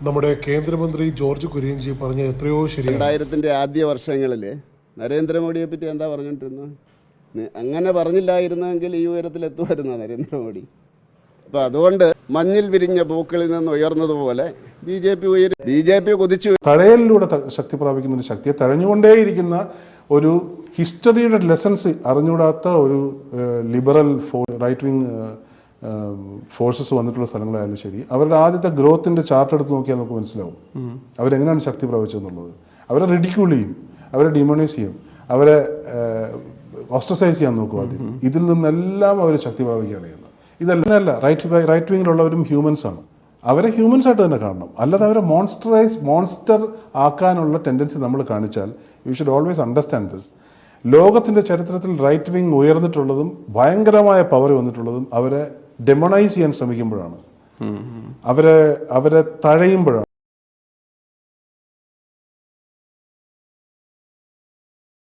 നമ്മുടെ കേന്ദ്രമന്ത്രി ജോർജ് കുര്യൻജി പറഞ്ഞ എത്രയോ ശരിയാണ്. 2000-ന്റെ ആദ്യ വർഷങ്ങളിൽ നരേന്ദ്രമോദിയെ പറ്റി എന്താ പറഞ്ഞിട്ടിരുന്നത്? അങ്ങനെ പറഞ്ഞില്ലായിരുന്നെങ്കിൽ ഈ ഉയരത്തിലെത്തുമായിരുന്നു നരേന്ദ്രമോദി. അപ്പോൾ അതുകൊണ്ട് മഞ്ഞിൽ വിരിഞ്ഞ പൂക്കളിൽ നിന്ന് ഉയർന്നതുപോലെ ബി ജെ പി കുതിച്ചു. തഴയലിലൂടെ ശക്തി പ്രാപിക്കുന്ന ഒരു ശക്തിയെ തഴഞ്ഞുകൊണ്ടേയിരിക്കുന്ന ഒരു ഹിസ്റ്ററിയുടെ ലെസൺസ് അറിഞ്ഞുകൂടാത്ത ഒരു ലിബറൽ റൈറ്റ് വിങ് ഫോഴ്സസ് വന്നിട്ടുള്ള സ്ഥലങ്ങളായാലും ശരി, അവരുടെ ആദ്യത്തെ ഗ്രോത്തിന്റെ ചാർട്ട് എടുത്ത് നോക്കിയാൽ നമുക്ക് മനസ്സിലാവും അവരെങ്ങനെയാണ് ശക്തി പ്രാപിച്ചതെന്നുള്ളത്. അവരെ റിഡിക്യൂൾ ചെയ്യും, അവരെ ഡിമോണൈസ് ചെയ്യും, അവരെ ഓസ്ട്രസൈസ് ചെയ്യാൻ നോക്കും ആദ്യം. ഇതിൽ നിന്നെല്ലാം അവർ ശക്തി പ്രാപിക്കുകയാണ് ചെയ്യുന്നത്. ഇതല്ല, റൈറ്റ് വിങ്ങിലുള്ളവരും ഹ്യൂമൻസ് ആണ്. അവരെ ഹ്യൂമൻസ് ആയിട്ട് തന്നെ കാണണം. അല്ലാതെ അവരെ മോൺസ്റ്റർ ആക്കാനുള്ള ടെൻഡൻസി നമ്മൾ കാണിച്ചാൽ you should always understand this. ലോകത്തിന്റെ ചരിത്രത്തിൽ റൈറ്റ് വിങ് ഉയർന്നിട്ടുള്ളതും ഭയങ്കരമായ പവർ വന്നിട്ടുള്ളതും അവരെ ഡെമോണൈസ് ചെയ്യാൻ ശ്രമിക്കുമ്പോഴാണ്, അവരെ തഴയുമ്പോഴാണ്.